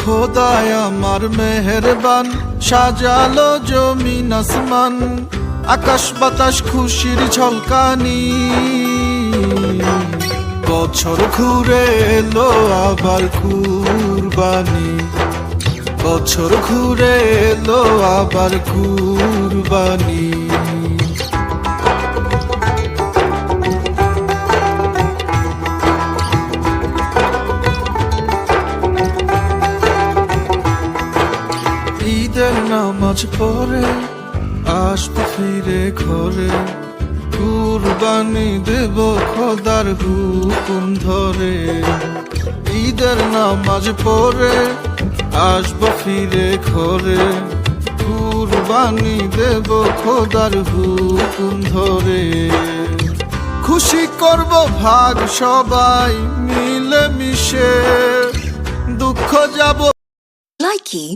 খোদায় আমার মেহেরবান, সাজালো জমিন আসমান, আকাশ বাতাস খুশির ঝলকানি। বছর ঘুরে এলো আবার কুরবানি, বছর ঘুরে এলো আবার কুরবানি। ঈদের নামাজ পড়ে আসবো ফিরে ঘরে, কুরবানি দেব খোদার হুকুম ধরে। ঈদের নামাজ পড়ে আসবো ফিরে ঘরে, কুরবানি দেব খোদার হুকুম ধরে। খুশি করব ভাগ সবাই মিলে মিশে, দুঃখ যাব Likey